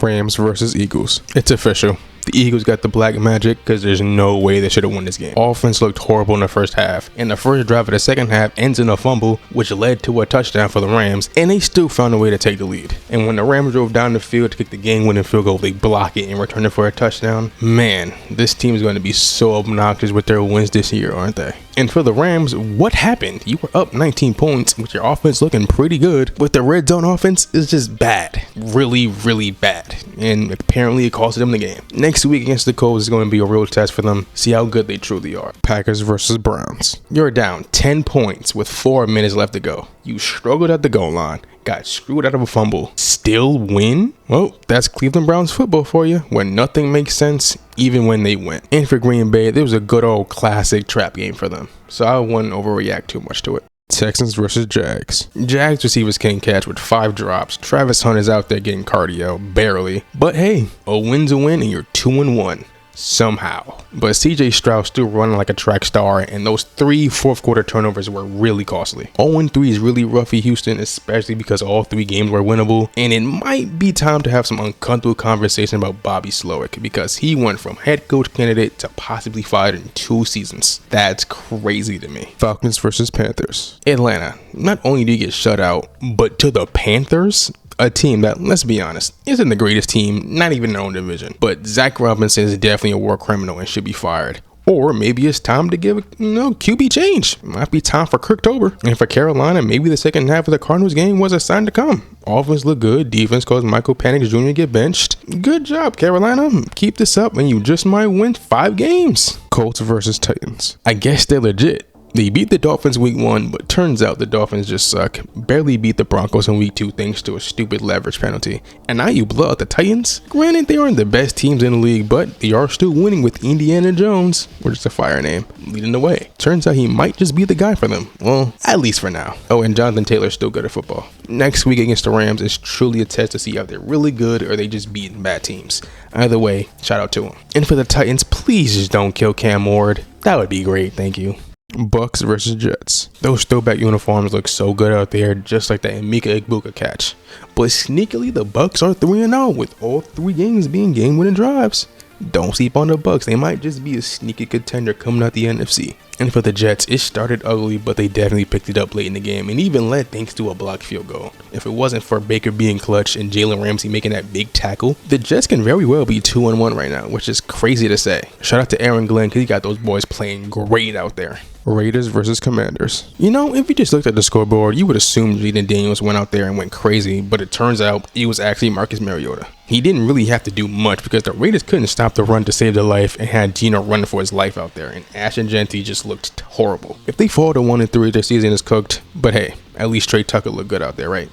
Rams versus Eagles. It's official. The Eagles got the black magic because there's no way they should have won this game. Offense looked horrible in the first half, and the first drive of the second half ends in a fumble, which led to a touchdown for the Rams, and they still found a way to take the lead. And when the Rams drove down the field to kick the game-winning field goal, they block it and return it for a touchdown. Man, this team is going to be so obnoxious with their wins this year, aren't they? And for the Rams, what happened? You were up 19 points with your offense looking pretty good, but the red zone offense is just bad. Really, really bad. And apparently it cost them the game. Next week against the Colts is going to be a real test for them. See how good they truly are. Packers versus Browns. You're down 10 points with 4 minutes left to go. You struggled at the goal line, got screwed out of a fumble, still win? Well, that's Cleveland Browns football for you, where nothing makes sense even when they win. And for Green Bay, there was a good old classic trap game for them, so I wouldn't overreact too much to it. Texans versus Jags. Jags receivers can't catch with 5 drops. Travis Hunt is out there getting cardio, barely. But hey, a win's a win and you're 2-1. Somehow. But CJ Stroud still running like a track star, and those 3 fourth quarter turnovers were really costly. 0-3 is really rough for Houston, especially because all 3 games were winnable, and it might be time to have some uncomfortable conversation about Bobby Slowick, because he went from head coach candidate to possibly fired in 2 seasons. That's crazy to me. Falcons versus Panthers. Atlanta, not only did you get shut out, but to the Panthers? A team that, let's be honest, isn't the greatest team, not even in their own division. But Zach Robinson is definitely a war criminal and should be fired. Or maybe it's time to give QB change. Might be time for Kirktober. And for Carolina, maybe the second half of the Cardinals game was a sign to come. Offense looked good. Defense caused Michael Penix Jr. to get benched. Good job, Carolina. Keep this up and you just might win 5 games. Colts versus Titans. I guess they're legit. They beat the Dolphins week 1, but turns out the Dolphins just suck. Barely beat the Broncos in week 2 thanks to a stupid leverage penalty. And now you blow out the Titans? Granted, they aren't the best teams in the league, but they are still winning with Indiana Jones, or just a fire name, leading the way. Turns out he might just be the guy for them. Well, at least for now. Oh, and Jonathan Taylor's still good at football. Next week against the Rams is truly a test to see if they're really good or they just beating bad teams. Either way, shout out to them. And for the Titans, please just don't kill Cam Ward. That would be great, thank you. Bucs versus Jets. Those throwback uniforms look so good out there, just like that Emeka Egbuka catch. But sneakily, the Bucs are 3-0 with all 3 games being game-winning drives. Don't sleep on the Bucs. They might just be a sneaky contender coming out the NFC. And for the Jets, it started ugly, but they definitely picked it up late in the game and even led thanks to a blocked field goal. If it wasn't for Baker being clutch and Jalen Ramsey making that big tackle, the Jets can very well be 2-1 right now, which is crazy to say. Shout out to Aaron Glenn because he got those boys playing great out there. Raiders versus Commanders. You know, if you just looked at the scoreboard, you would assume Jaden Daniels went out there and went crazy, but it turns out it was actually Marcus Mariota. He didn't really have to do much because the Raiders couldn't stop the run to save their life and had Geno running for his life out there, and Ashton Genty just looked horrible. If they fall to 1-3, their season is cooked, but hey, at least Trey Tucker looked good out there, right?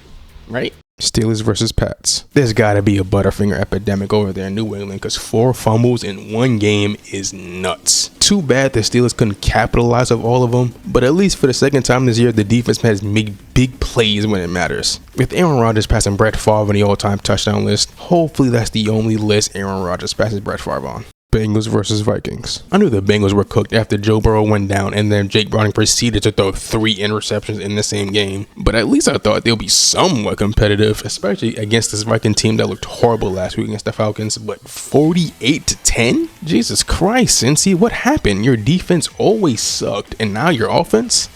Steelers versus Pats. There's gotta be a Butterfinger epidemic over there in New England because 4 fumbles in 1 game is nuts. Too bad the Steelers couldn't capitalize off all of them, but at least for the second time this year, the defense has made big plays when it matters. With Aaron Rodgers passing Brett Favre on the all-time touchdown list, hopefully that's the only list Aaron Rodgers passes Brett Favre on. Bengals versus Vikings. I knew the Bengals were cooked after Joe Burrow went down and then Jake Browning proceeded to throw 3 interceptions in the same game. But at least I thought they'll be somewhat competitive, especially against this Viking team that looked horrible last week against the Falcons. But 48-10? Jesus Christ, Cincy, what happened? Your defense always sucked and now your offense?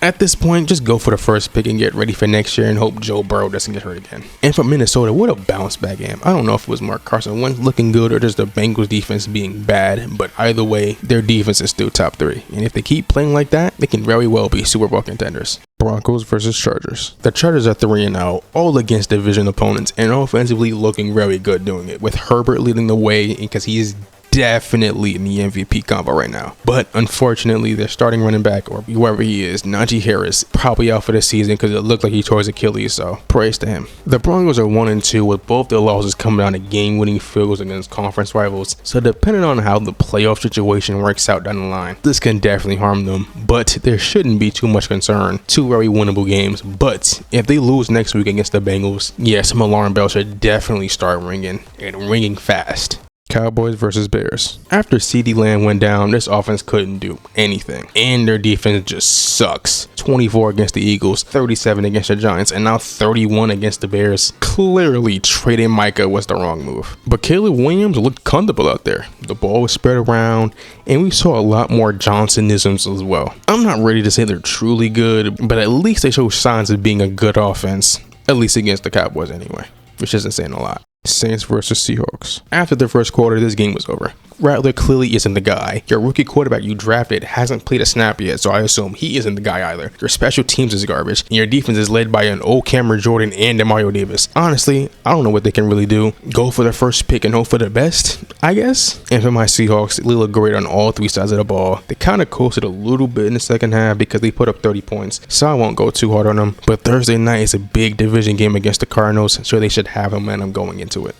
At this point, just go for the first pick and get ready for next year and hope Joe Burrow doesn't get hurt again. And for Minnesota, what a bounce back game. I don't know if it was Mark Carson Wentz looking good or just the Bengals defense being bad, but either way, their defense is still top 3. And if they keep playing like that, they can very well be Super Bowl contenders. Broncos versus Chargers. The Chargers are 3-0, all against division opponents, and offensively looking very good doing it, with Herbert leading the way because he is definitely in the MVP combo right now. But unfortunately, their starting running back, or whoever he is, Najee Harris, probably out for the season because it looked like he tore his Achilles, so praise to him. The Broncos are 1-2 with both their losses coming down to game-winning field goals against conference rivals, so depending on how the playoff situation works out down the line, this can definitely harm them, but there shouldn't be too much concern. 2 very winnable games, but if they lose next week against the Bengals, yeah, some alarm bells should definitely start ringing, and ringing fast. Cowboys versus Bears. After CeeDee Lamb went down, this offense couldn't do anything. And their defense just sucks. 24 against the Eagles, 37 against the Giants, and now 31 against the Bears. Clearly, trading Micah was the wrong move. But Caleb Williams looked comfortable out there. The ball was spread around, and we saw a lot more Johnsonisms as well. I'm not ready to say they're truly good, but at least they show signs of being a good offense. At least against the Cowboys anyway, which isn't saying a lot. Saints versus Seahawks. After the first quarter, this game was over. Rattler clearly isn't the guy. Your rookie quarterback you drafted hasn't played a snap yet, so I assume he isn't the guy either. Your special teams is garbage, and your defense is led by an old Cameron Jordan and Mario Davis. Honestly, I don't know what they can really do. Go for the first pick and hope for the best, I guess? And for my Seahawks, they look great on all three sides of the ball. They kind of coasted a little bit in the second half because they put up 30 points, so I won't go too hard on them. But Thursday night is a big division game against the Cardinals, so they should have momentum going into it.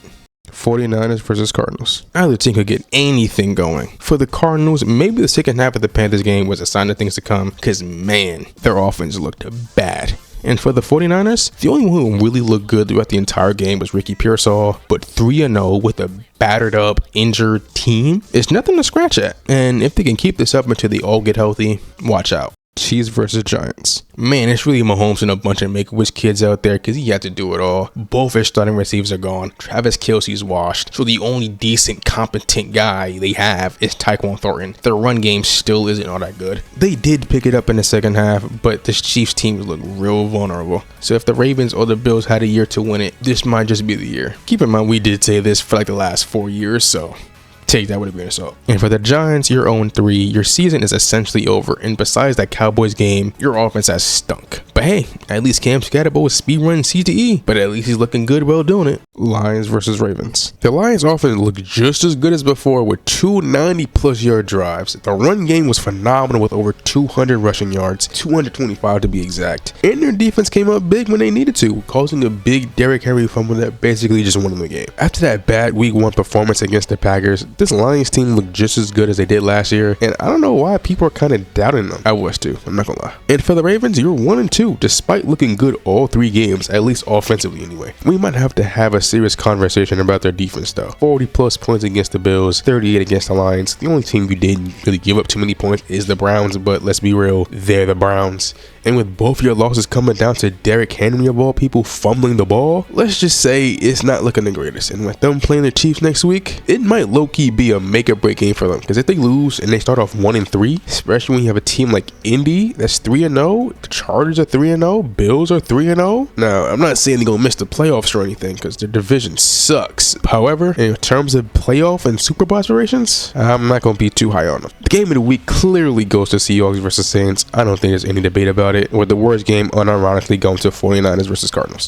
49ers versus Cardinals. Either team could get anything going. For the Cardinals, maybe the second half of the Panthers game was a sign of things to come, because man, their offense looked bad. And for the 49ers, the only one who really looked good throughout the entire game was Ricky Pearsall, but 3-0 with a battered up, injured team is nothing to scratch at. And if they can keep this up until they all get healthy, watch out. Chiefs versus Giants. Man, it's really Mahomes and a bunch of make-a-wish kids out there because he had to do it all. Both his starting receivers are gone. Travis Kelce's washed. So the only decent, competent guy they have is Tyquan Thornton. Their run game still isn't all that good. They did pick it up in the second half, but this Chiefs team look real vulnerable. So if the Ravens or the Bills had a year to win it, this might just be the year. Keep in mind, we did say this for like the last 4 years, so take that with a grain of salt. And for the Giants, you're 0-3. Your season is essentially over. And besides that Cowboys game, your offense has stunk. But hey, at least Cam Scatterbo is speedrunning CTE. But at least he's looking good while doing it. Lions versus Ravens. The Lions offense looked just as good as before with 290+ yard drives. The run game was phenomenal with over 200 rushing yards, 225 to be exact. And their defense came up big when they needed to, causing a big Derrick Henry fumble that basically just won them the game. After that bad week 1 performance against the Packers, this Lions team looked just as good as they did last year, and I don't know why people are kind of doubting them. I was too, I'm not gonna lie. And for the Ravens, you're 1-2, despite looking good all 3 games, at least offensively anyway. We might have to have a serious conversation about their defense though. 40+ points against the Bills, 38 against the Lions. The only team who didn't really give up too many points is the Browns, but let's be real, they're the Browns. And with both your losses coming down to Derrick Henry of all people fumbling the ball, let's just say it's not looking the greatest. And with them playing the Chiefs next week, it might low-key be a make or break game for them. Because if they lose and they start off 1-3, especially when you have a team like Indy that's 3-0, the Chargers are 3-0, Bills are 3-0. Now, I'm not saying they're going to miss the playoffs or anything because their division sucks. However, in terms of playoff and Super Bowl aspirations, I'm not going to be too high on them. The game of the week clearly goes to Seahawks versus Saints. I don't think there's any debate about it, with the worst game unironically going to 49ers versus Cardinals.